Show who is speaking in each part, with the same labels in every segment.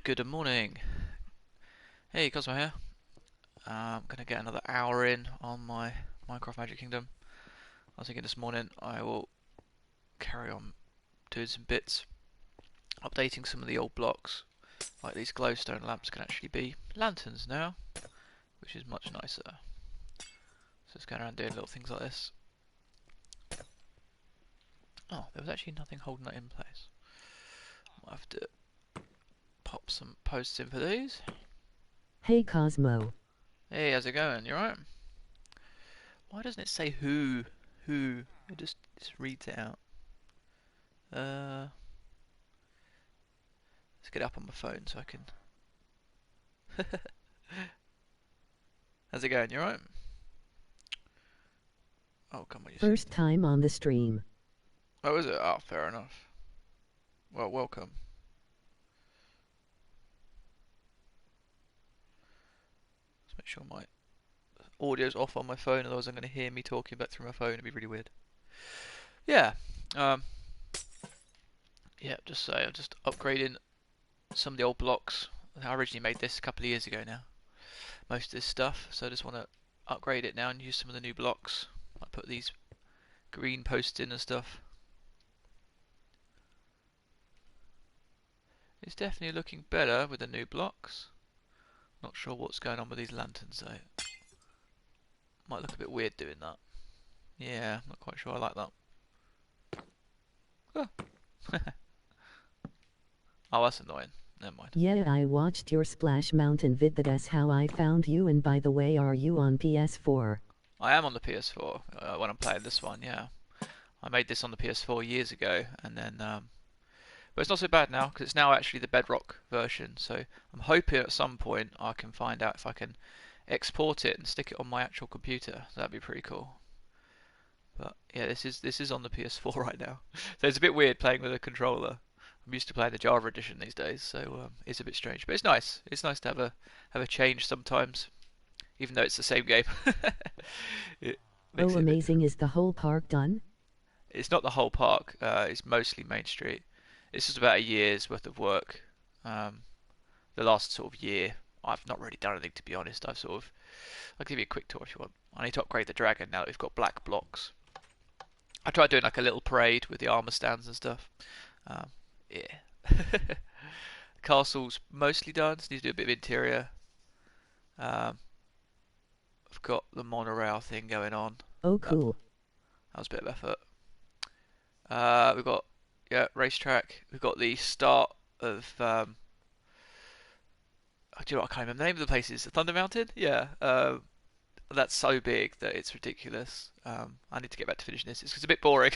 Speaker 1: Good morning. Hey, Cosmo here. I'm gonna get another hour in on my Minecraft Magic Kingdom. I was thinking this morning I will carry on doing some bits, updating some of the old blocks. Like these glowstone lamps can actually be lanterns now, which is much nicer. So just going around doing little things like this. Oh, there was actually nothing holding that in place. I'll have to pop some posts in for these.
Speaker 2: Hey Cosmo.
Speaker 1: Hey, how's it going? You alright? Why doesn't it say who? Who? It just reads it out. Uh, let's get up on my phone so I can. How's it going? You alright? Oh, come on, you
Speaker 2: First
Speaker 1: silly.
Speaker 2: time on the stream.
Speaker 1: Oh, is it? Oh, fair enough. Well, welcome. Let's make sure my audio's off on my phone, otherwise I'm going to hear me talking back through my phone. It'd be really weird. Yeah. Um. Yeah. Just say I'm just upgrading some of the old blocks. I originally made this a couple of years ago now. Most of this stuff, so I just want to upgrade it now and use some of the new blocks. I put these green posts in and stuff. It's definitely looking better with the new blocks. Not sure what's going on with these lanterns though. Might look a bit weird doing that. Yeah, not quite sure I like that. Oh, oh that's annoying. Never mind.
Speaker 2: Yeah, I watched your Splash Mountain vid. That's how I found you. And by the way, are you on PS4?
Speaker 1: I am on the PS4 when I'm playing this one, yeah. I made this on the PS4 years ago, and then, but it's not so bad now because it's now actually the Bedrock version. So I'm hoping at some point I can find out if I can export it and stick it on my actual computer. That'd be pretty cool. But yeah, this is on the PS4 right now, so it's a bit weird playing with a controller. I'm used to playing the Java edition these days, so it's a bit strange. But it's nice. It's nice to have a change sometimes, even though it's the same game. It makes
Speaker 2: Oh,
Speaker 1: it a bit
Speaker 2: amazing.
Speaker 1: different.
Speaker 2: Is the whole park done?
Speaker 1: It's not the whole park. It's mostly Main Street. It's just about a year's worth of work. Um, the last sort of year, I've not really done anything to be honest. I'll give you a quick tour if you want. I need to upgrade the dragon now that we've got black blocks. I tried doing like a little parade with the armor stands and stuff. Um, yeah. The castle's mostly done. Just need to do a bit of interior. Um, I've got the monorail thing going on.
Speaker 2: Oh,
Speaker 1: That,
Speaker 2: cool.
Speaker 1: that was a bit of effort. We've got yeah racetrack. We've got the start of oh, do you know what? I can't remember the name of the place. Is Thunder Mountain? Yeah. That's so big that it's ridiculous. I need to get back to finishing this. It's a bit boring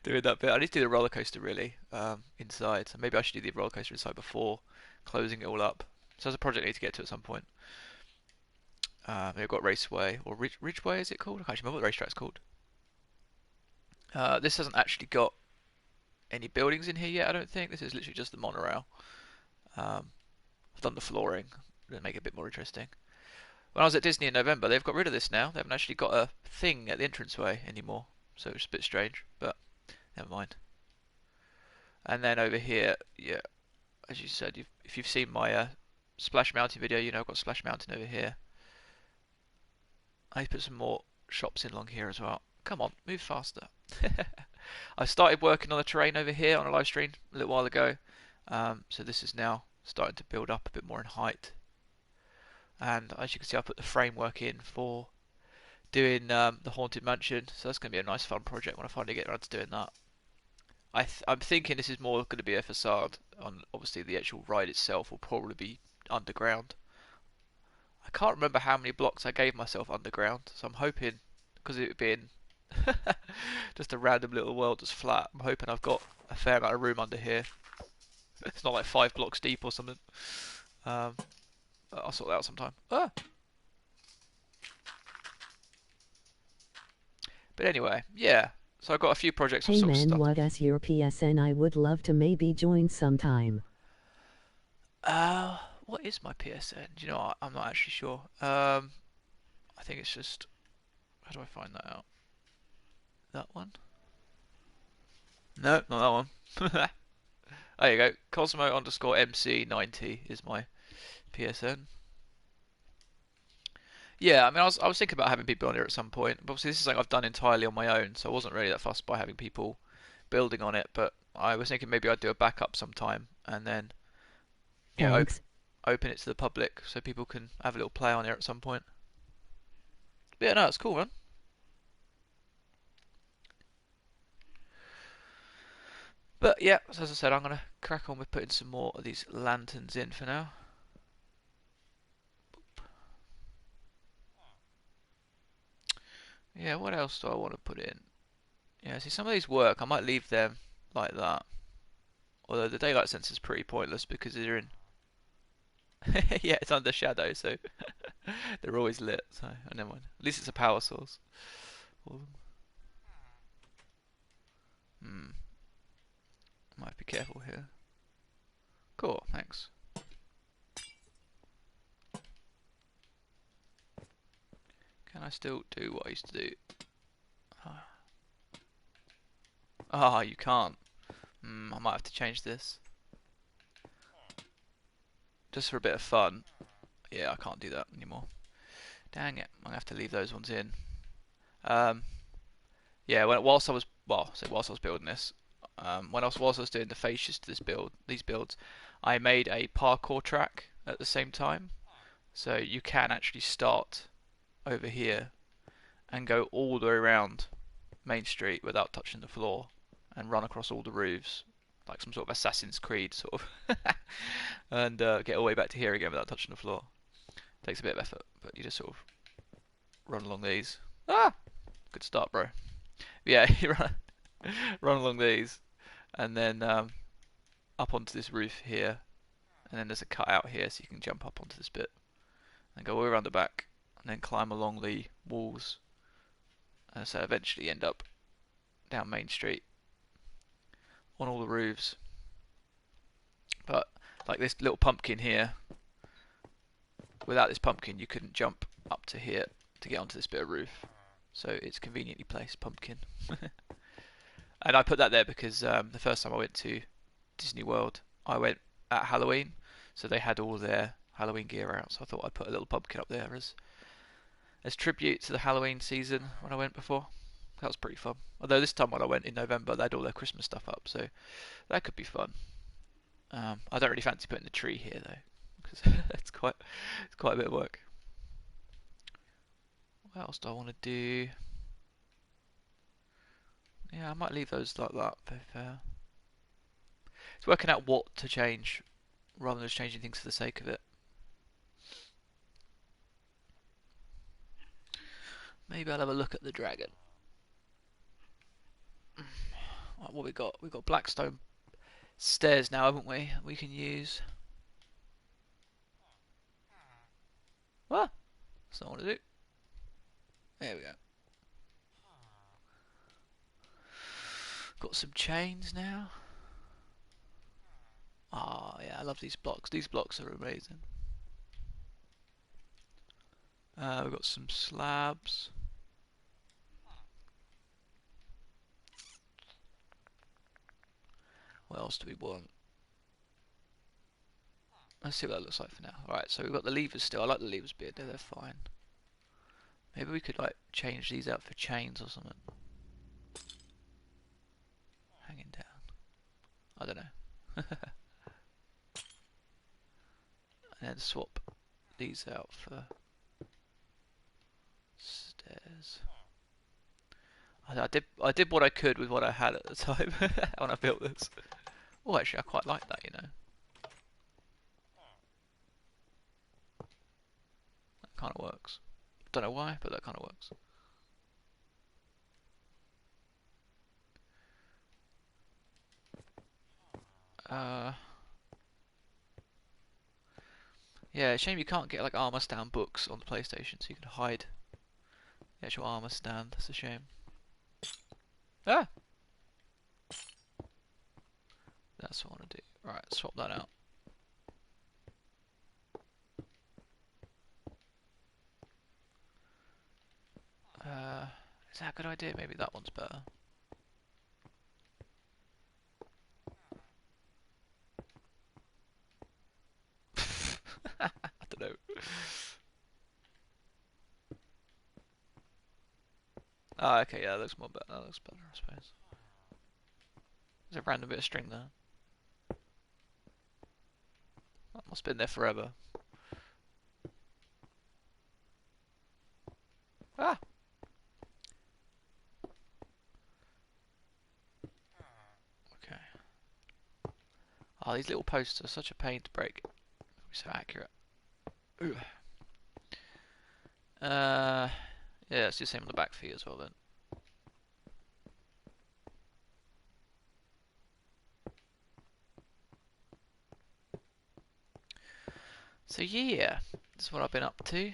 Speaker 1: doing that bit. I need to do the roller coaster really inside. So maybe I should do the roller coaster inside before closing it all up. So that's a project I need to get to at some point. We've got Raceway or Ridgeway, is it called? I can't remember what the racetrack's called. This hasn't actually got any buildings in here yet. I don't think this is literally just the monorail. Um, I've done the flooring to make it a bit more interesting. When I was at Disney in November, they've got rid of this now. They haven't actually got a thing at the entranceway anymore, so it's a bit strange, but never mind. And then over here, yeah, as you said, if you've seen my Splash Mountain video, you know I've got Splash Mountain over here. I need to put some more shops in along here as well. Come on, move faster. I started working on the terrain over here on a live stream a little while ago, so this is now starting to build up a bit more in height. And as you can see, I put the framework in for doing the Haunted Mansion, so that's going to be a nice fun project when I finally get around to doing that. I'm thinking this is more going to be a facade. On obviously the actual ride itself will probably be underground. I can't remember how many blocks I gave myself underground, so I'm hoping because it being just a random little world that's flat, I'm hoping I've got a fair amount of room under here. It's not like 5 blocks deep or something. Um, I'll sort that out sometime. Ah! But anyway, yeah. So I've got a few projects I've
Speaker 2: Hey
Speaker 1: sort of
Speaker 2: man,
Speaker 1: started.
Speaker 2: what is your PSN? I would love to maybe join sometime.
Speaker 1: What is my PSN? Do you know what? I'm not actually sure. I think it's just. How do I find that out? That one? No, not that one. There you go. Cosmo underscore MC90 is my PSN. Yeah, I mean, I was thinking about having people on here at some point. But obviously, this is something I've done entirely on my own, so I wasn't really that fussed by having people building on it. But I was thinking maybe I'd do a backup sometime and then, you know,
Speaker 2: Thanks.
Speaker 1: open it to the public so people can have a little play on here at some point. But yeah, no, it's cool, man. But yeah, so as I said, I'm gonna crack on with putting some more of these lanterns in for now. Yeah, what else do I want to put in? Yeah, see, some of these work. I might leave them like that. Although the daylight sensor is pretty pointless because they're in. Yeah, it's under shadow, so they're always lit. So, oh, never mind. At least it's a power source. Hmm. Might be careful here. Cool, thanks. Can I still do what I used to do? Ah, you can't. I might have to change this. Just for a bit of fun. Yeah, I can't do that anymore. Dang it, I'm gonna have to leave those ones in. Um, yeah, whilst I was whilst I was building this, whilst I was doing the fascias to these builds, I made a parkour track at the same time, so you can actually start over here and go all the way around Main Street without touching the floor, and run across all the roofs like some sort of Assassin's Creed sort of, and get all the way back to here again without touching the floor. Takes a bit of effort, but you just sort of run along these. Ah, good start, bro. Yeah, you run along these, and then up onto this roof here, and then there's a cut out here, so you can jump up onto this bit, and go all around the back, and then climb along the walls, and so eventually end up down Main Street on all the roofs. But like this little pumpkin here, without this pumpkin, you couldn't jump up to here to get onto this bit of roof. So it's conveniently placed pumpkin. And I put that there because the first time I went to Disney World, I went at Halloween, so they had all their Halloween gear out. So I thought I'd put a little pumpkin up there as tribute to the Halloween season when I went before. That was pretty fun. Although this time when I went in November, they had all their Christmas stuff up, so that could be fun. I don't really fancy putting the tree here though, because it's quite a bit of work. What else do I want to do? Yeah, I might leave those like that. It's working out what to change rather than just changing things for the sake of it. Maybe I'll have a look at the dragon. Right, what we got? We've got Blackstone stairs now, haven't we? We can use. What? That's not what I do. There we go. Got some chains now. Ah, oh, yeah, I love these blocks. These blocks are amazing. We've got some slabs. What else do we want? Let's see what that looks like for now. Alright, so we've got the levers still. I like the levers being there, they're fine. Maybe we could like change these out for chains or something. Hanging down. I don't know. And then swap these out for stairs. I did what I could with what I had at the time when I built this. Oh, actually, I quite like that, you know. That kind of works. Don't know why, but that kind of works. Yeah, shame you can't get like armor stand books on the PlayStation, so you can hide the actual armor stand. That's a shame. Ah, that's what I want to do. Right, swap that out. Is that a good idea? Maybe that one's better. Oh, okay, yeah, that looks more better. That looks better, I suppose. There's a random bit of string there. That must have been there forever. Ah! Okay. Oh, these little posts are such a pain to break. So accurate. Ugh. Yeah, it's the same on the back feet as well then. So yeah, that's what I've been up to.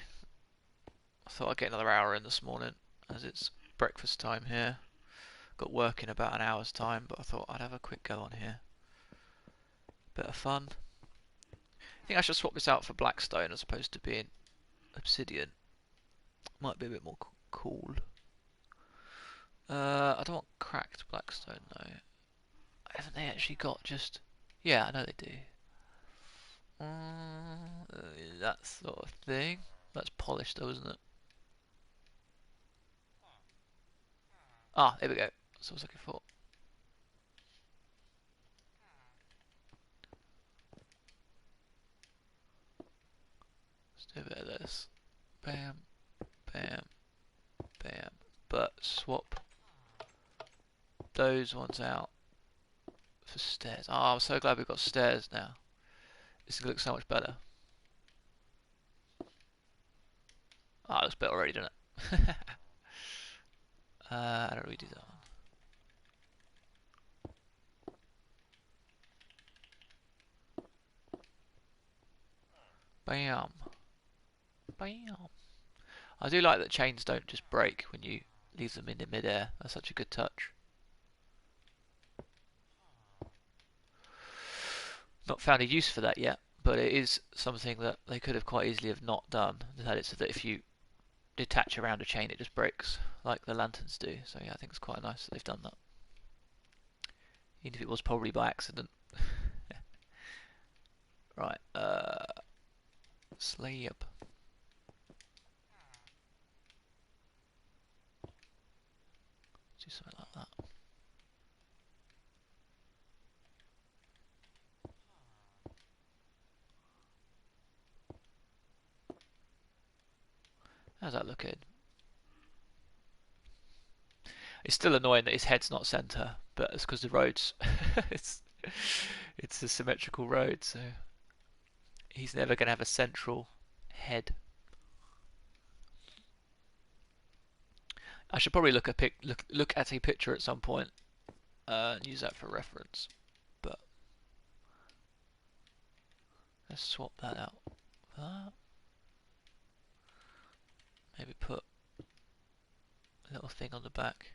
Speaker 1: I thought I'd get another hour in this morning, as it's breakfast time here. Got work in about an hour's time, but I thought I'd have a quick go on here. Bit of fun. I think I should swap this out for Blackstone as opposed to being Obsidian. Might be a bit more cool. I don't want cracked Blackstone though. Haven't they actually got just... Yeah, I know they do. That sort of thing. That's polished though, isn't it? Ah, there we go. That's what I was looking for. Let's do a bit of this. Bam, bam, bam. But swap those ones out for stairs. Oh, I'm so glad we've got stairs now. This is going to look so much better. Ah, it looks better already, doesn't it? How do we do that one? Bam. Bam. I do like that chains don't just break when you leave them in the mid-air. That's such a good touch. Not found a use for that yet, but it is something that they could have quite easily have not done. They had it so that if you detach around a chain, it just breaks, like the lanterns do. So yeah, I think it's quite nice that they've done that. Even if it was probably by accident. Right, slab. Do something like that. How's that looking? It's still annoying that his head's not centre, but it's because the road's it's it's a symmetrical road, so he's never going to have a central head. I should probably look at a picture at some point and use that for reference. But let's swap that out for that. Maybe put a little thing on the back.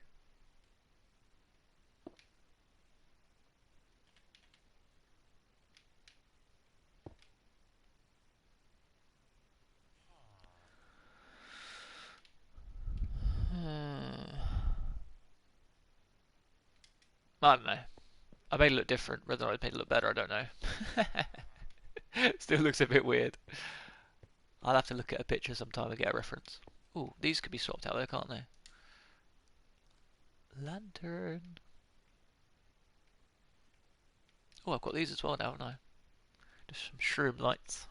Speaker 1: I don't know. I made it look different. Whether I made it look better, I don't know. Still looks a bit weird. I'll have to look at a picture sometime and get a reference. Ooh, these could be swapped out there, can't they? Lantern. Oh, I've got these as well now, haven't I? Just some shroom lights.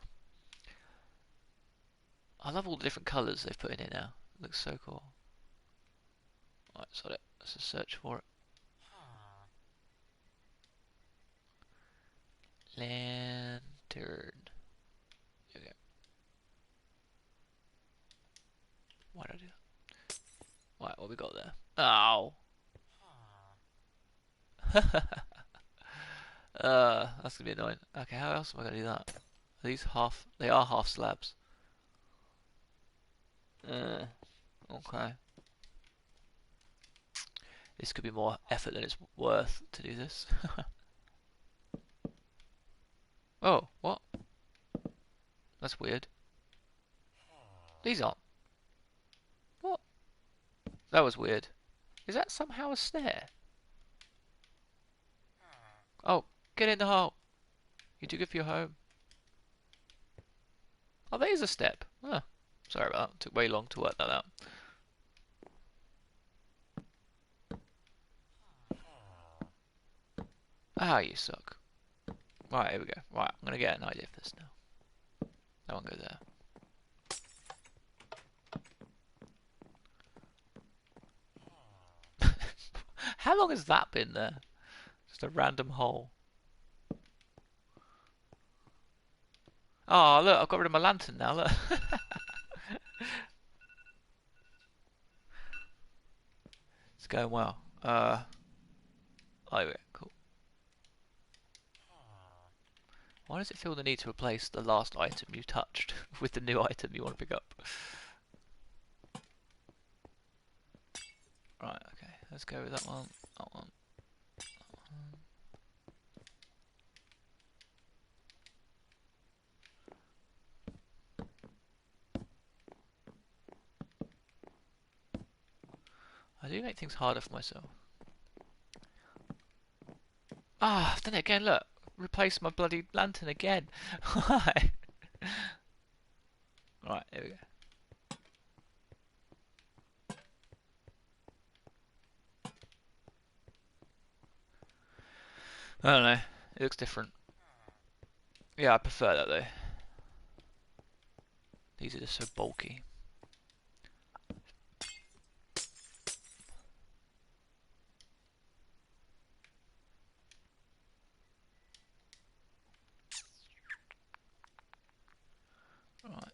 Speaker 1: I love all the different colours they've put in it now. It looks so cool. Right, sod it. Let's just search for it. Lantern. There we go. Why did I do that? Right, what we got there? Ow! That's gonna be annoying. Okay, how else am I gonna do that? Are these half? They are half slabs. Okay. This could be more effort than it's worth to do this. Oh, what? That's weird. These aren't. What? That was weird. Is that somehow a snare? Oh, get in the hole. You're too good for your home. Oh, there's a step. Oh, sorry about that. It took way long to work that out. Ah, you suck. Right, here we go. Right, I'm gonna get an idea for this now. That one go there. How long has that been there? Just a random hole. Oh, look, I've got rid of my lantern now, look. It's going well. Oh, yeah, cool. Why does it feel the need to replace the last item you touched with the new item you want to pick up? Right, okay, let's go with that one, that one. I do make things harder for myself. Ah, I've done it again, look. Replace my bloody lantern again. Why? Right, here we go. I don't know. It looks different. Yeah, I prefer that though. These are just so bulky. Right,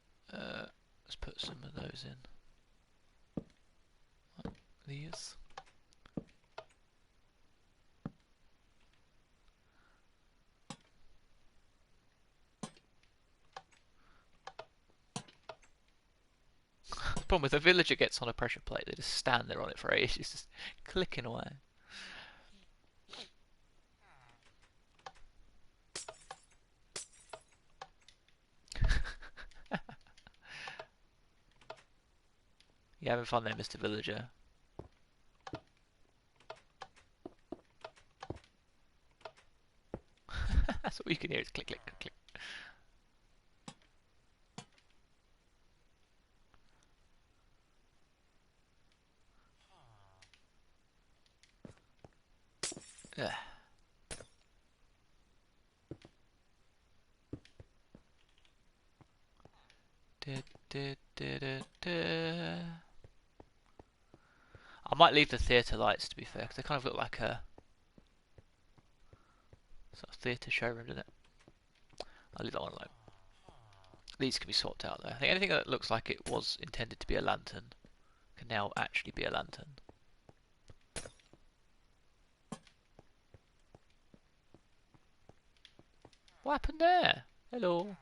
Speaker 1: let's put some of those in. Like these. The problem with a villager gets on a pressure plate, they just stand there on it for ages, just clicking away. You having fun there, Mr. Villager? That's all you can hear is click, click, click. Yeah. I might leave the theatre lights, to be fair, because they kind of look like a sort of theatre showroom, doesn't it? I'll leave that one alone. These can be swapped out though. I think anything that looks like it was intended to be a lantern can now actually be a lantern. What happened there? Hello.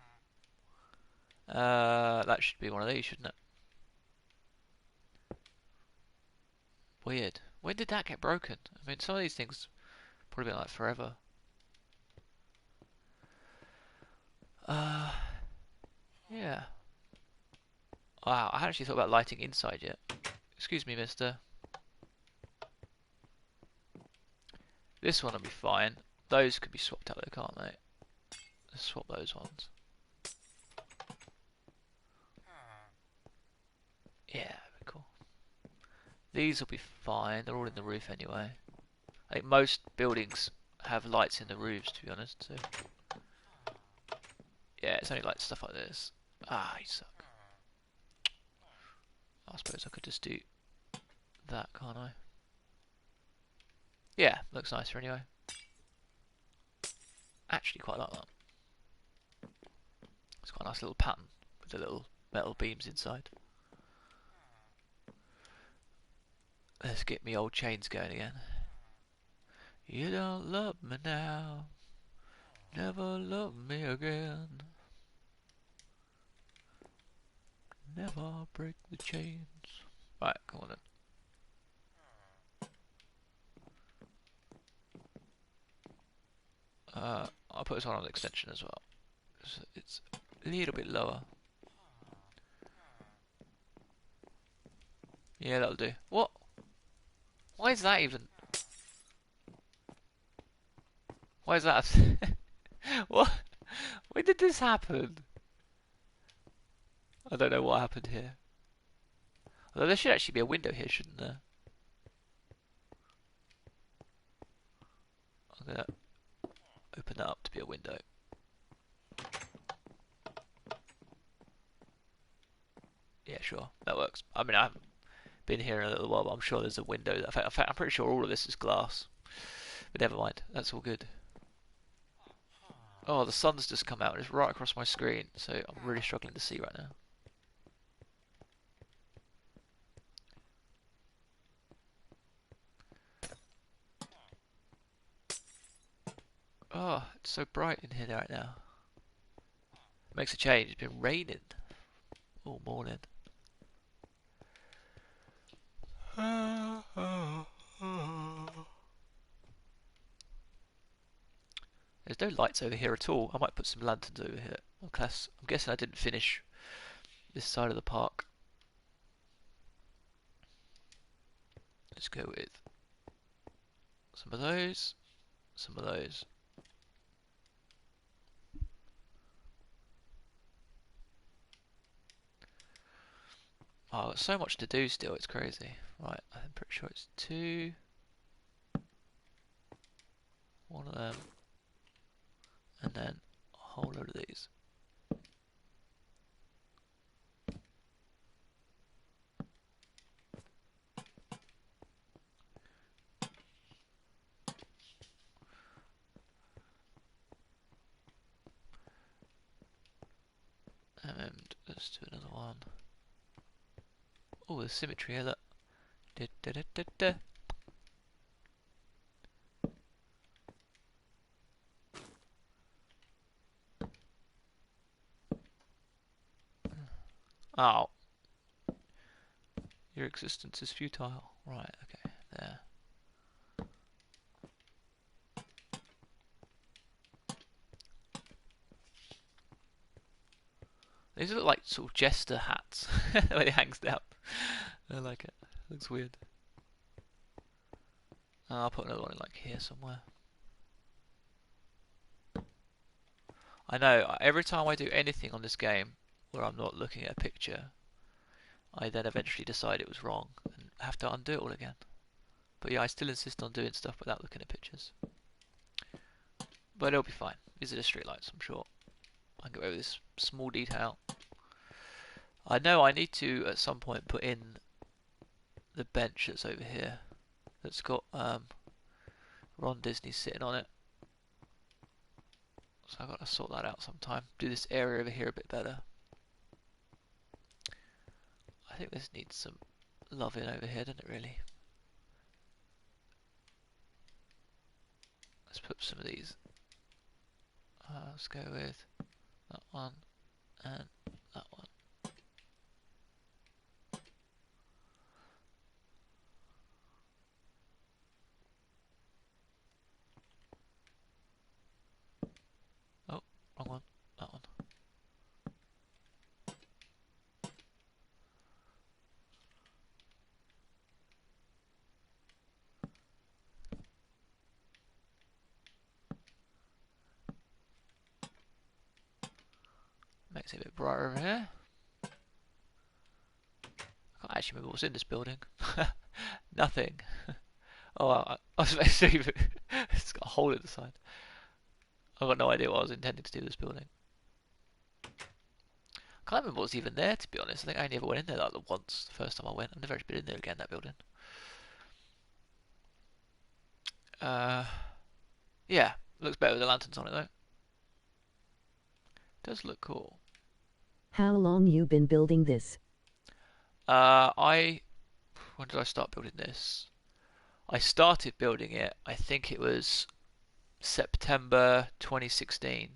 Speaker 1: That should be one of these, shouldn't it? Weird. When did that get broken? I mean, some of these things probably been like forever. Yeah. Wow, I hadn't actually thought about lighting inside yet. Excuse me, mister. This one will be fine. Those could be swapped out though, can't they? Let's swap those ones. Yeah, cool. These will be fine. They're all in the roof anyway. I think most buildings have lights in the roofs, to be honest. So yeah, it's only like stuff like this. Ah, you suck. I suppose I could just do that, can't I? Yeah, looks nicer anyway. Actually, quite like that. It's quite a nice little pattern with the little metal beams inside. Let's get me old chains going again. You don't love me now, never love me again. Never break the chains. Right, come on then. I'll put this on an extension as well. So it's a little bit lower. Yeah, that'll do. What? Why is that even? Why is that? What? When did this happen? I don't know what happened here. Although there should actually be a window here, shouldn't there? I'm gonna open that up to be a window. Yeah, sure, that works. I mean, I haven't been here in a little while, but I'm sure there's a window. In fact, I'm pretty sure all of this is glass. But never mind, that's all good. Oh, the sun's just come out. It's right across my screen, so I'm really struggling to see right now. Oh, it's so bright in here right now. It makes a change. It's been raining all morning. There's no lights over here at all. I might put some lanterns over here. I'm guessing I didn't finish this side of the park. Let's go with some of those, some of those. Oh, there's so much to do still, it's crazy. Right, I'm pretty sure it's two. One of them. And then a whole load of these. And let's do another one. Oh, there's symmetry here, look. Da, da, da, da, da. Oh. Your existence is futile. Right, okay, there. These look like sort of jester hats. The way it hangs down. I like it. Looks weird. I'll put another one in like here somewhere. I know, every time I do anything on this game where I'm not looking at a picture, I then eventually decide it was wrong and have to undo it all again. But yeah, I still insist on doing stuff without looking at pictures. But it'll be fine. These are the streetlights, I'm sure. I can go over this small detail. I know I need to, at some point, put in the bench that's over here. That's got Ron Disney sitting on it. So I've got to sort that out sometime. Do this area over here a bit better. I think this needs some loving over here, doesn't it really? Let's put some of these. Let's go with that one and that one. Oh, wrong one. That one. Makes it a bit brighter over here. I can't actually remember what's in this building. Nothing. Oh, I was supposed to. It's got a hole in the side. I've got no idea what I was intending to do with this building. I can't remember what's even there, to be honest. I think I only ever went in there like once, the first time I went. I've never actually been in there again, that building. Yeah, looks better with the lanterns on it though. Does look cool.
Speaker 2: How long you been building this?
Speaker 1: When did I start building this? I started building it, I think it was September 2016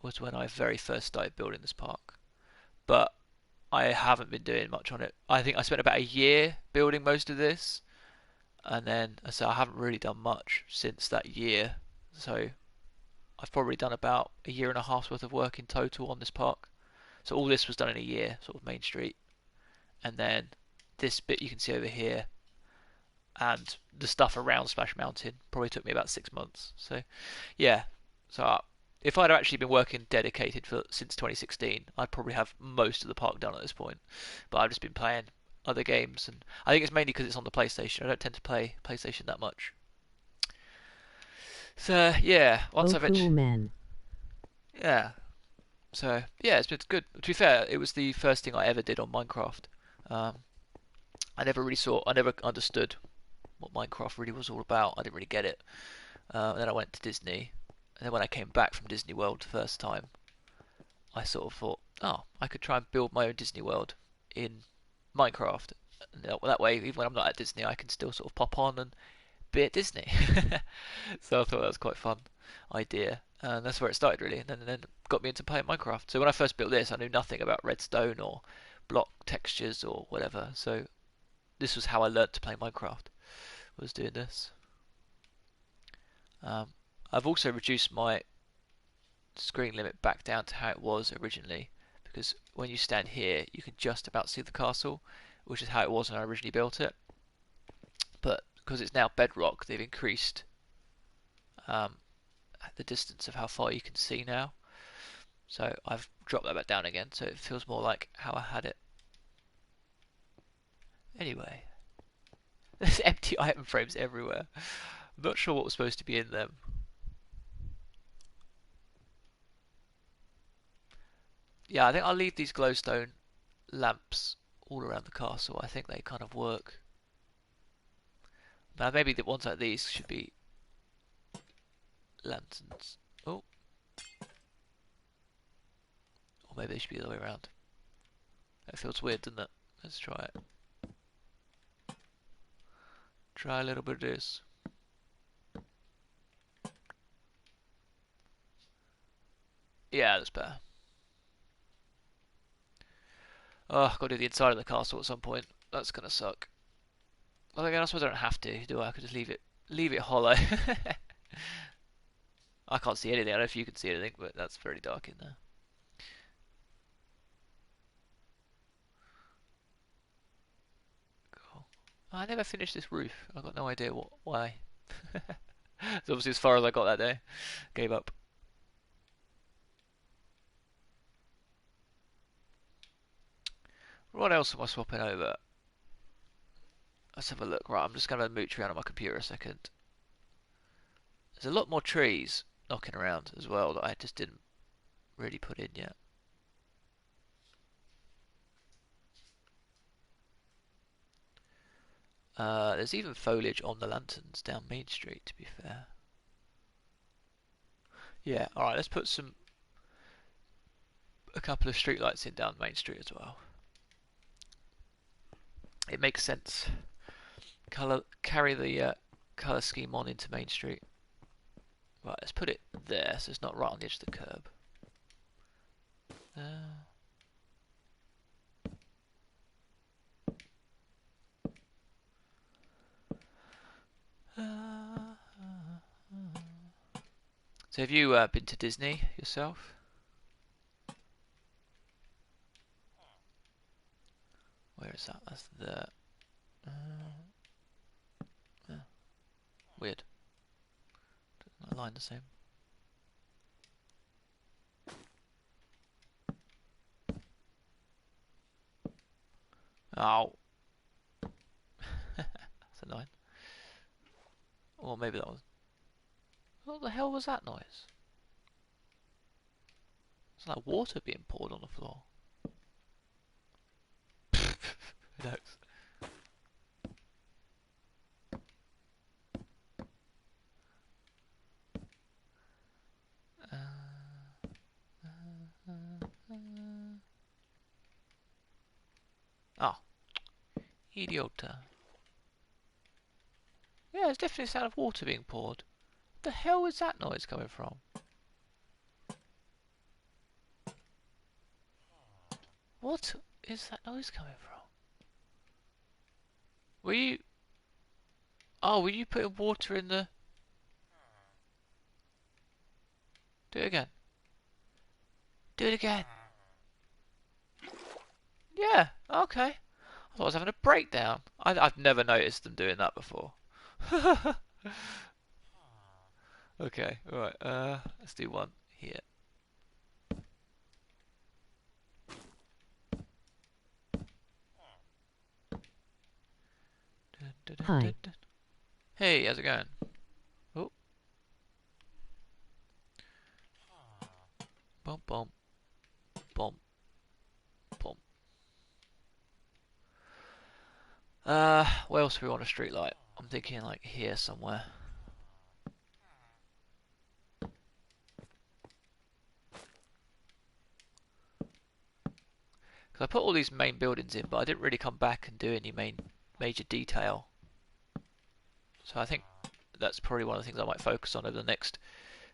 Speaker 1: was when I very first started building this park. But I haven't been doing much on it. I think I spent about a year building most of this, and then so I haven't really done much since that year. So I've probably done about a year and a half's worth of work in total on this park. So all this was done in a year, sort of Main Street, and then this bit you can see over here, and the stuff around Splash Mountain probably took me about 6 months. So yeah, so if I'd actually been working dedicated for since 2016, I'd probably have most of the park done at this point. But I've just been playing other games, and I think it's mainly because it's on the PlayStation. I don't tend to play PlayStation that much. So yeah, once
Speaker 2: Oh,
Speaker 1: I've
Speaker 2: cool,
Speaker 1: actually,
Speaker 2: man.
Speaker 1: yeah. So yeah, it's been good. To be fair, it was the first thing I ever did on Minecraft. Um, I never understood what Minecraft really was all about. I didn't really get it. And then I went to Disney, and then when I came back from Disney World the first time, I sort of thought, oh, I could try and build my own Disney World in Minecraft. And that way, even when I'm not at Disney, I can still sort of pop on and be at Disney. So I thought that was quite a fun idea, and that's where it started really. And then got me into playing Minecraft. So when I first built this, I knew nothing about redstone or block textures or whatever. So this was how I learnt to play Minecraft. Was doing this. Um, I've also reduced my screen limit back down to how it was originally, because when you stand here, you can just about see the castle, which is how it was when I originally built it. But because it's now bedrock, they've increased um, the distance of how far you can see now. So I've dropped that back down again, so it feels more like how I had it. Anyway, there's empty item frames everywhere. I'm not sure what was supposed to be in them. Yeah, I think I'll leave these glowstone lamps all around the castle. I think they kind of work. Now maybe the ones like these should be lanterns. Oh, or maybe they should be the other way around. That feels weird, doesn't it? Let's try it. Try a little bit of this. Yeah, that's better. Oh, I've got to do the inside of the castle at some point. That's gonna suck. Well, again, I suppose I don't have to, do I? I could just leave it hollow. I can't see anything. I don't know if you can see anything, but that's very dark in there. Cool. I never finished this roof. I've got no idea why. It's obviously as far as I got that day. Gave up. What else am I swapping over? Let's have a look. Right, I'm just going to mooch around on my computer a second. There's a lot more trees knocking around as well that I just didn't really put in yet. There's even foliage on the lanterns down Main Street, to be fair. Yeah, alright, let's put a couple of streetlights in down Main Street as well. It makes sense. Carry the colour scheme on into Main Street. Right, let's put it there so it's not right on the edge of the curb. So have you been to Disney yourself? Where is that? That's the... yeah, weird. Doesn't align the same. Oh. That's annoying. Or maybe that was... What the hell was that noise? It's like water being poured on the floor. Who knows? Oh, idiota. Yeah, it's definitely a sound of water being poured. What the hell is that noise coming from? What is that noise coming from? Were you... Oh, were you putting water in the... Do it again. Do it again. Yeah, okay. I thought I was having a breakdown. I've never noticed them doing that before. Okay, alright, let's do one here.
Speaker 2: Hi.
Speaker 1: Hey, how's it going? Oh, Boom, boom, boom. Where else do we want a street light? I'm thinking like here somewhere. Because I put all these main buildings in, but I didn't really come back and do any major detail. So I think that's probably one of the things I might focus on over the next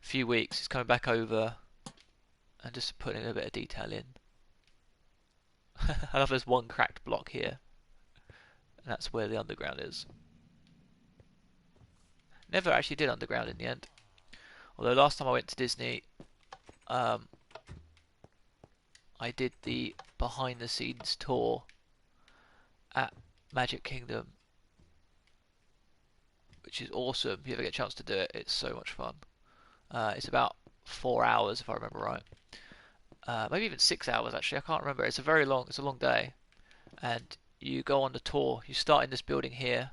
Speaker 1: few weeks, is coming back over and just putting a bit of detail in. I love there's one cracked block here, and that's where the underground is. Never actually did underground in the end. Although last time I went to Disney, I did the behind the scenes tour at Magic Kingdom, which is awesome. If you ever get a chance to do it, it's so much fun. It's about 4 hours if I remember right. Maybe even 6 hours actually. I can't remember. It's a long day, and you go on the tour. You start in this building here.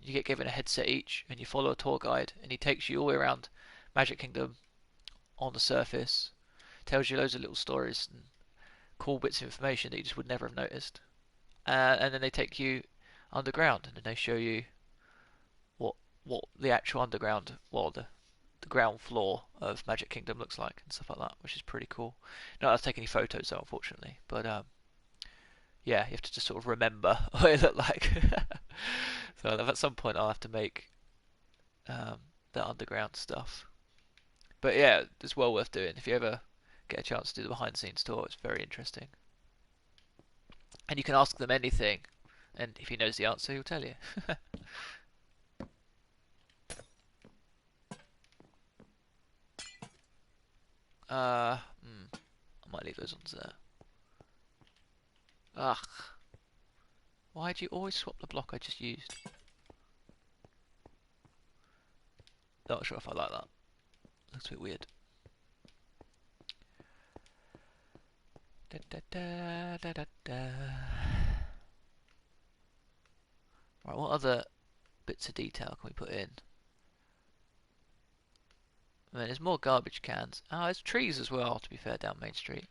Speaker 1: You get given a headset each, and you follow a tour guide, and he takes you all the way around Magic Kingdom on the surface. Tells you loads of little stories and cool bits of information that you just would never have noticed. And then they take you underground, and then they show you what the actual underground, well, the ground floor of Magic Kingdom looks like and stuff like that, which is pretty cool. Not that I've taken any photos though, unfortunately, but yeah, you have to just sort of remember what it looked like. So at some point I'll have to make the underground stuff. But yeah, it's well worth doing. If you ever get a chance to do the behind the scenes tour, it's very interesting. And you can ask them anything, and if he knows the answer, he'll tell you. I might leave those ones there. Ugh. Why do you always swap the block I just used? Not sure if I like that. Looks a bit weird. Da, da, da, da, da, da. Right, what other bits of detail can we put in? I mean, there's more garbage cans. Ah, there's trees as well, to be fair, down Main Street.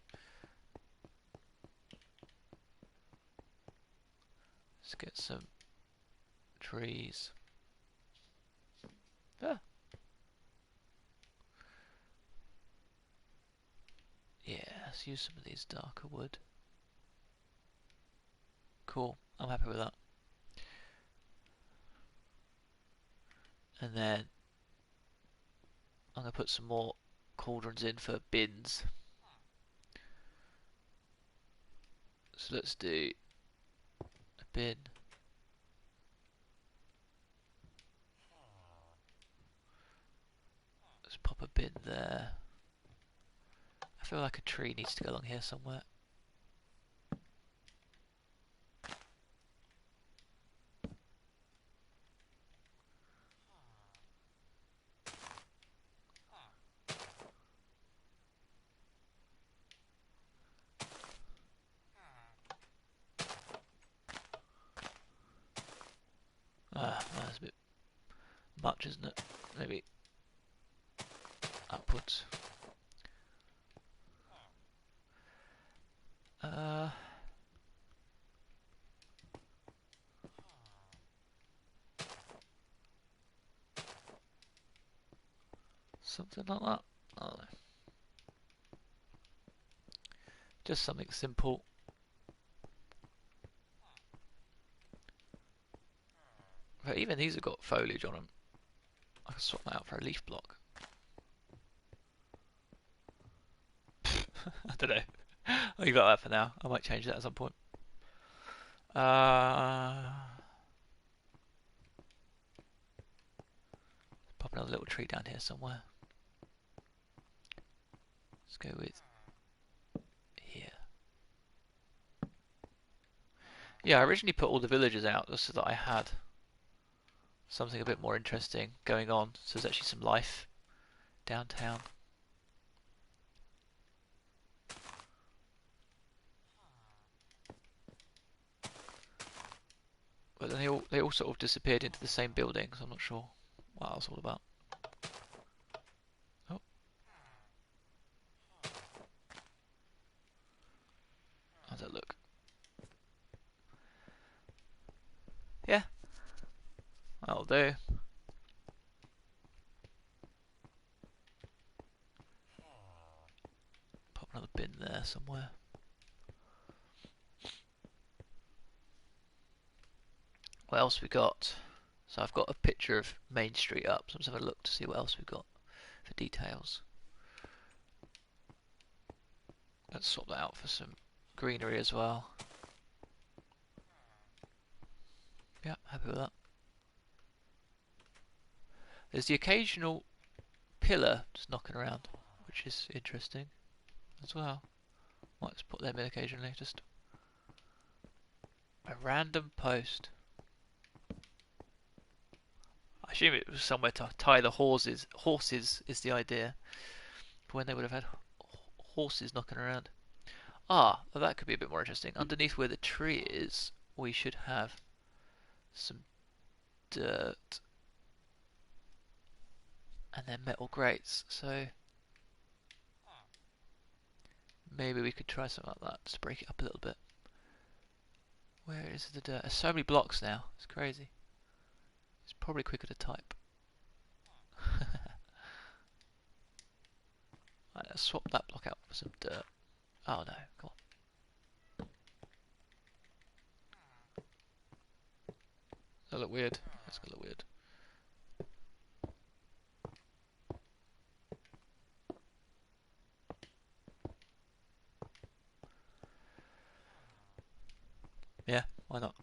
Speaker 1: Let's get some trees. Ah. Yeah, let's use some of these darker wood. Cool, I'm happy with that. And then I'm going to put some more cauldrons in for bins. So let's do a bin. Let's pop a bin there. I feel like a tree needs to go along here somewhere. Ah, that's a bit much, isn't it? Maybe upwards. Something like that. I don't know. Just something simple. But even these have got foliage on them. I can swap that out for a leaf block. I don't know. I'll leave it like that for now. I might change that at some point. Pop another little tree down here somewhere. Let's go with here. Yeah, I originally put all the villagers out just so that I had something a bit more interesting going on. So there's actually some life downtown. But then they all sort of disappeared into the same building, so I'm not sure what that was all about. Oh. That'll do. Pop another bin there somewhere. What else we got? So I've got a picture of Main Street up, so I'm just having a look to see what else we've got for details. Let's swap that out for some greenery as well. Yeah, happy with that. There's the occasional pillar just knocking around, which is interesting as well. Might just put them in occasionally, just a random post. I assume it was somewhere to tie the horses. Horses is the idea. For when they would have had horses knocking around. Ah, well, that could be a bit more interesting. Underneath where the tree is, we should have some dirt. And then metal grates. So maybe we could try something like that. Just break it up a little bit. Where is the dirt? There's so many blocks now. It's crazy. It's probably quicker to type. Right, let's swap that block out for some dirt. Oh no, come on. That look weird. That's gonna look weird. Yeah, why not?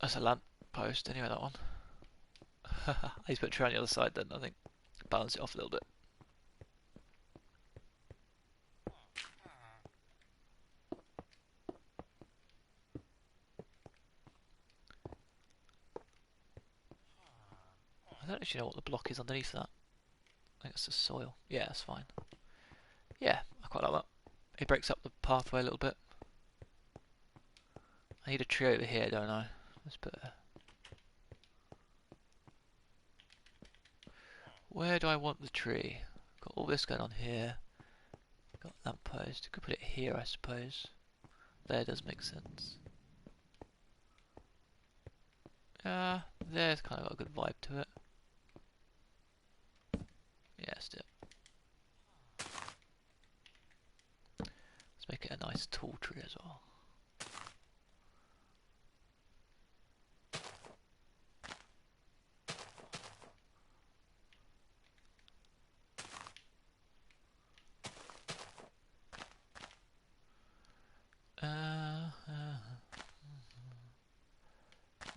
Speaker 1: That's a lamp post anyway, that one. I just put a tree on the other side then, I think. Balance it off a little bit. I don't actually know what the block is underneath that. I think it's the soil. Yeah, that's fine. Yeah, I quite like that. It breaks up the pathway a little bit. I need a tree over here, don't I? Let's put a... Where do I want the tree? Got all this going on here. Got a lamp post. Could put it here, I suppose. There does make sense. There's kind of got a good vibe to it. Yeah, let's do it. Let's make it a nice tall tree as well.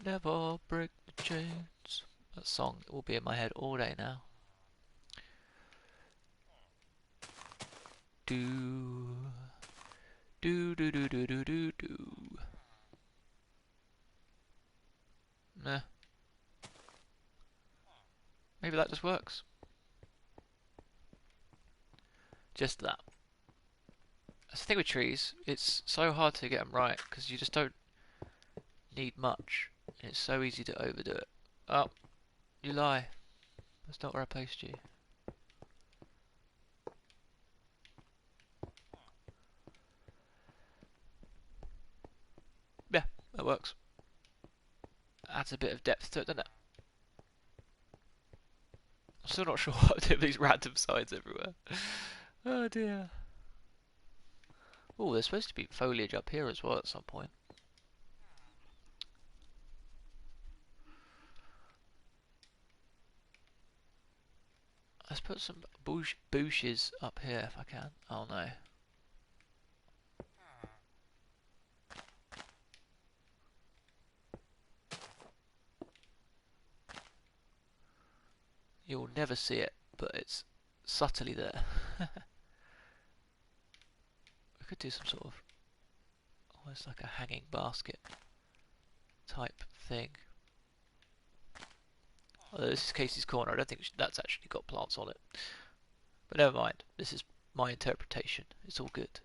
Speaker 1: Never break the chains. That song will be in my head all day now. Do do do do do do do do. Nah. Maybe that just works. Just that. That's the thing with trees. It's so hard to get them right because you just don't need much. And it's so easy to overdo it. Oh, you lie. That's not where I placed you. Yeah, that works. Adds a bit of depth to it, doesn't it? I'm still not sure what to do with these random signs everywhere. Oh dear. Oh, there's supposed to be foliage up here as well at some point. Let's put some bushes up here if I can. Oh no. You'll never see it, but it's subtly there. We could do some sort of almost like a hanging basket type thing. Although this is Casey's corner, I don't think that's actually got plants on it. But never mind, this is my interpretation. It's all good.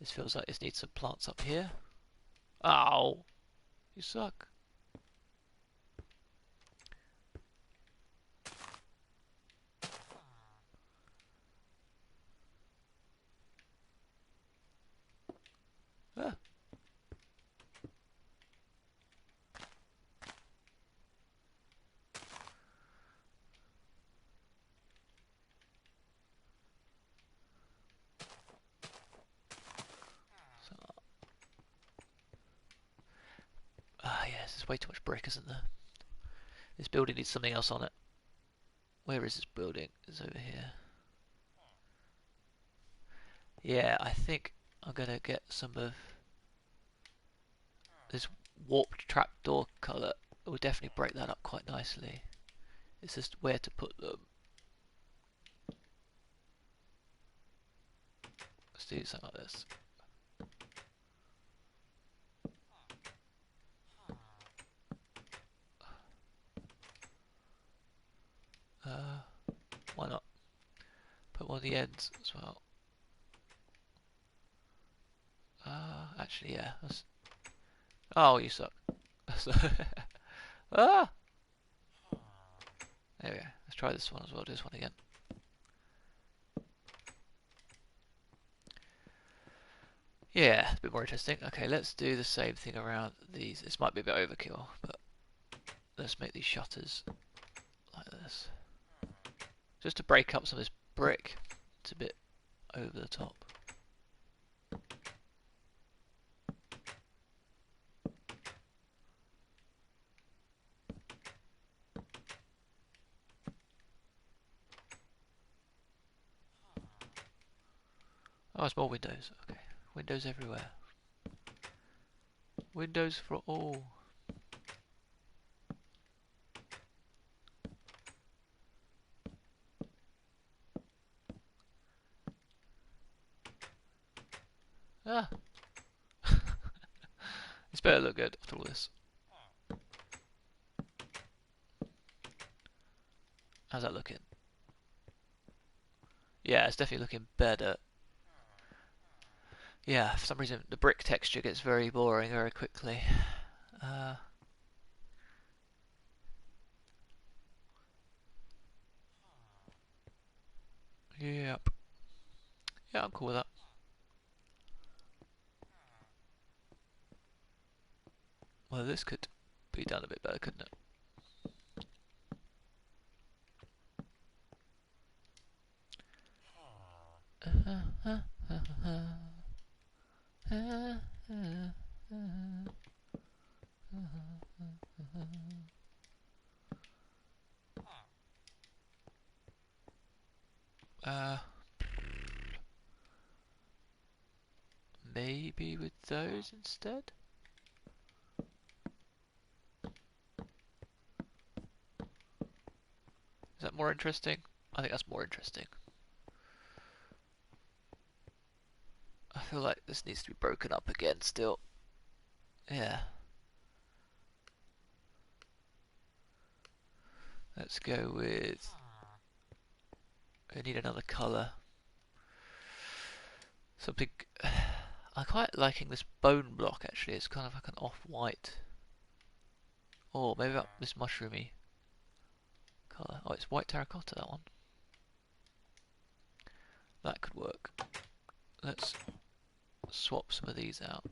Speaker 1: This feels like this needs some plants up here. Ow! You suck. There's way too much brick, isn't there? This building needs something else on it. Where is this building? It's over here. Yeah, I think I'm gonna get some of this warped trapdoor colour. It will definitely break that up quite nicely. It's just where to put them. Let's do something like this. Why not? Put one of the ends as well. Actually, yeah. Oh, you suck. Ah! There we go. Let's try this one as well. Do this one again. Yeah, it's a bit more interesting. Okay, let's do the same thing around these. This might be a bit overkill, but let's make these shutters like this. Just to break up some of this brick. It's a bit over the top. Oh, it's more windows. Okay, windows everywhere. Windows for all. Ah! This better look good after all this. How's that looking? Yeah, it's definitely looking better. Yeah, for some reason the brick texture gets very boring very quickly. Yep. Yeah, I'm cool with that. Well, this could be done a bit better, couldn't it? Maybe with those instead? Is that more interesting? I think that's more interesting. I feel like this needs to be broken up again still. Yeah. Let's go with... I need another colour. Something... I'm quite liking this bone block actually. It's kind of like an off-white. Or maybe this mushroomy colour. Oh, it's white terracotta, that one. That could work. Let's swap some of these out.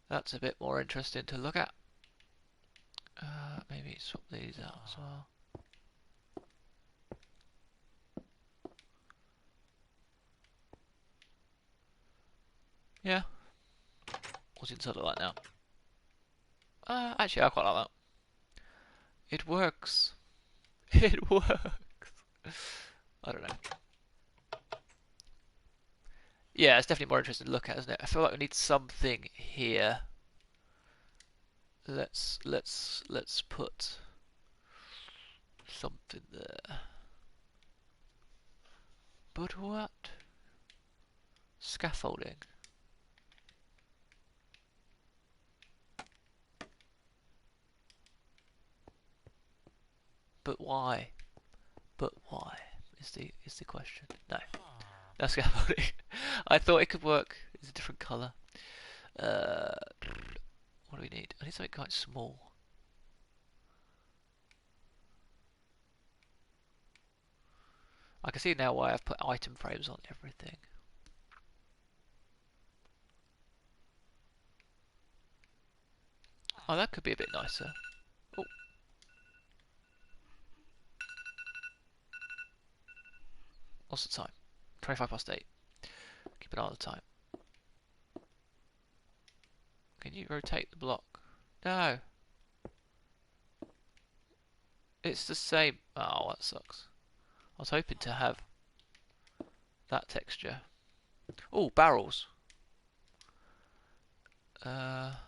Speaker 1: That's a bit more interesting to look at. Maybe swap these out as well. Yeah. What's inside of that now? Actually, I quite like that. It works. It works. I don't know. Yeah, it's definitely more interesting to look at, isn't it? I feel like we need something here. Let's put something there. But what? Scaffolding. But why? But why is the question? No, that's scaffolding. I thought it could work. It's a different colour. What do we need? I need something quite small. I can see now why I've put item frames on everything. Oh, that could be a bit nicer. Oh. What's the time? 25 past 8. banana type. Can you rotate the block? No. It's the same. Oh, that sucks. I was hoping to have that texture. Oh, barrels. Barrel.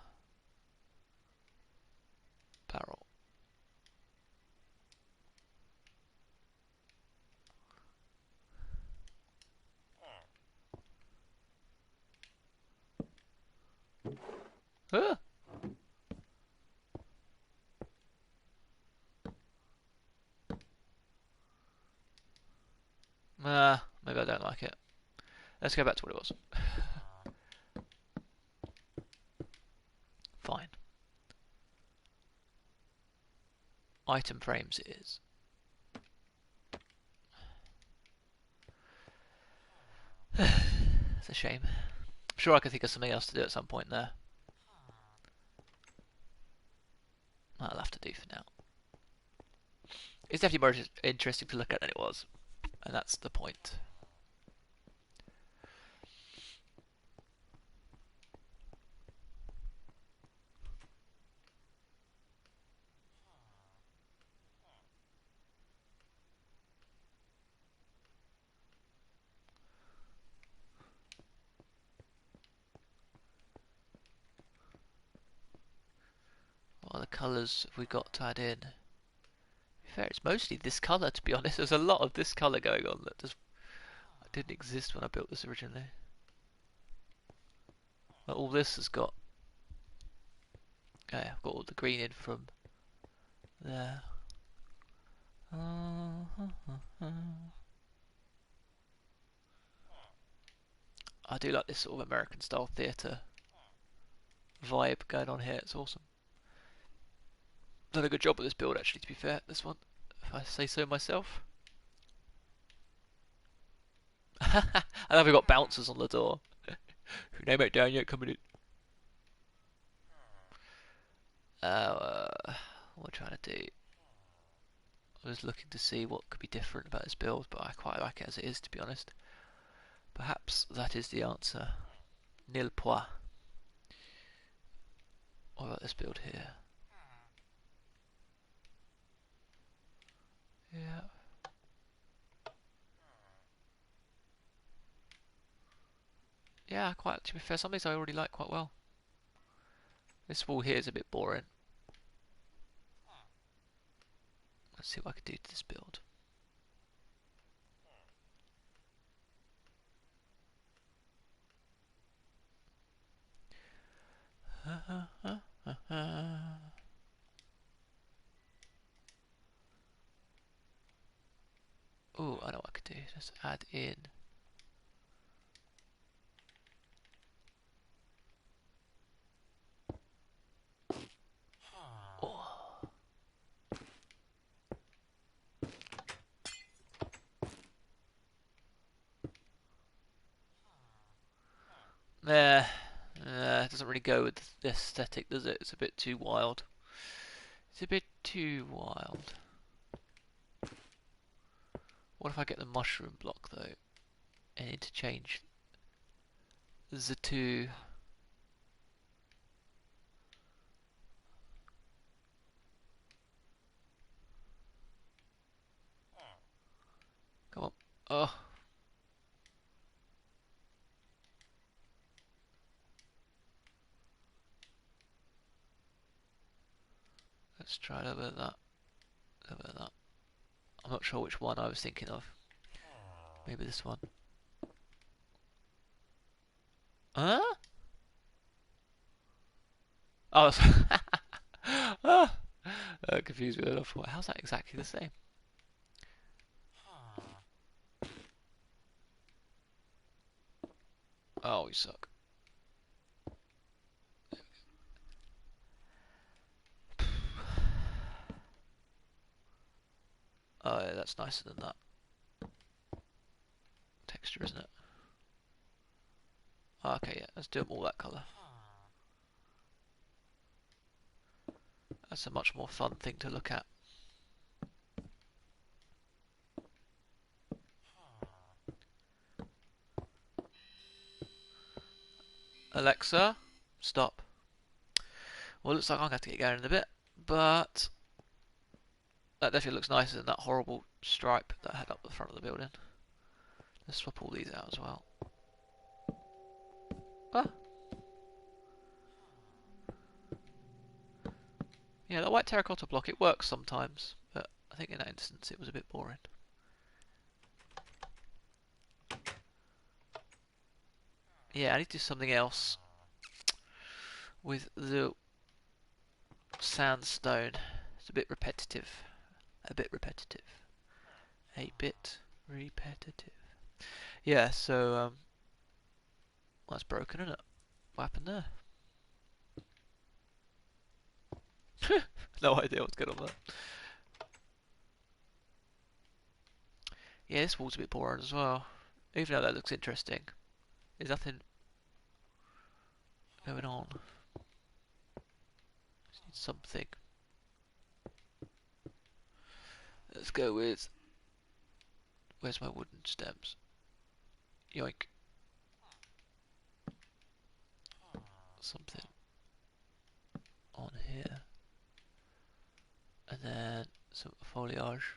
Speaker 1: Ah! Maybe I don't like it. Let's go back to what it was. Fine. Item frames it is. It's a shame. I'm sure I could think of something else to do at some point there. That'll have to do for now. It's definitely more interesting to look at than it was. And that's the point. What other colours have we got to add in? To be fair, it's mostly this colour, to be honest. There's a lot of this colour going on that just didn't exist when I built this originally. But all this has got... Okay, I've got all the green in from there. I do like this sort of American style theatre vibe going on here. It's awesome. Done a good job with this build actually, to be fair. This one, if I say so myself. And then we've got bouncers on the door. Your name ain't down yet, coming in. What am I trying to do? I was looking to see what could be different about this build, but I quite like it as it is, to be honest. Perhaps that is the answer. Nil point. What about this build here? Yeah. Yeah, quite. To be fair, some of these I already like quite well. This wall here is a bit boring. Let's see what I can do to this build. Oh, I know what I could do. Just add in. Oh. It doesn't really go with the aesthetic, does it? It's a bit too wild. It's a bit too wild. What if I get the mushroom block though, and interchange the two? Come on. Oh. Let's try a little bit of that. A little bit of that. I'm not sure which one I was thinking of. Maybe this one. Huh? Oh, ah, confused with enough. How's that exactly the same? Oh, you suck. Oh, yeah, that's nicer than that texture, isn't it? Oh, okay, yeah, let's do them all that colour. That's a much more fun thing to look at. Alexa, stop. Well, it looks like I'm going to have to get going in a bit, but that definitely looks nicer than that horrible stripe that I had up the front of the building. Let's swap all these out as well. Ah. Yeah, that white terracotta block, it works sometimes, but I think in that instance it was a bit boring. Yeah, I need to do something else with the sandstone. It's a bit repetitive. A bit repetitive. A bit repetitive. Yeah, so, well, that's broken, isn't it? What happened there? No idea what's going on there. Yeah, this wall's a bit boring as well. Even though that looks interesting. There's nothing going on. Just need something. Let's go with... Where's my wooden stems? Yoink. Something on here. And then some foliage.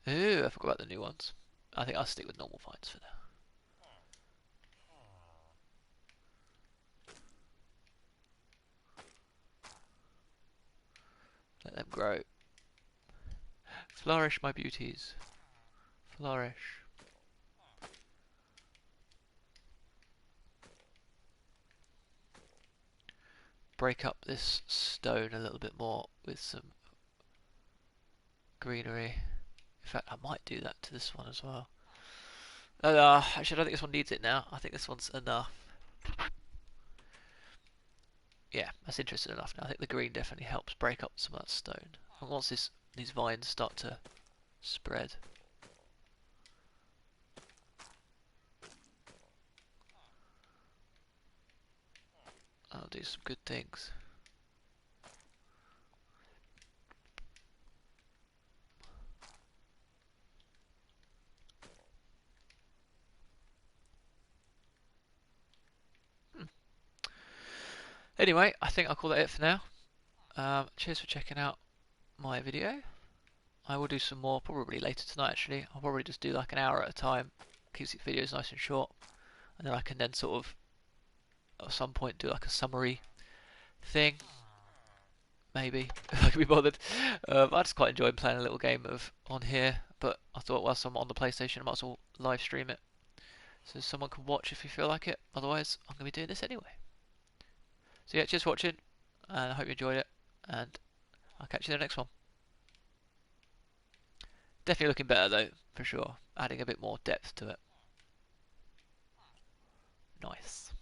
Speaker 1: Ooh, I forgot about the new ones. I think I'll stick with normal vines for now. Let them grow. Flourish, my beauties. Flourish. Break up this stone a little bit more with some greenery. In fact, I might do that to this one as well. Actually, I don't think this one needs it now. I think this one's enough. Yeah, that's interesting enough now. I think the green definitely helps break up some of that stone. And once these vines start to spread, I'll do some good things. Anyway, I think I'll call that it for now. Cheers for checking out my video. I will do some more probably later tonight actually. I'll probably just do like an hour at a time. Keeps the videos nice and short. And then I can then sort of at some point do like a summary thing. Maybe, if I can be bothered. I just quite enjoy playing a little game of on here. But I thought whilst I'm on the PlayStation I might as well live stream it. So someone can watch if you feel like it. Otherwise I'm going to be doing this anyway. So yeah, cheers for watching. And I hope you enjoyed it. And I'll catch you in the next one. Definitely looking better though, for sure. Adding a bit more depth to it. Nice.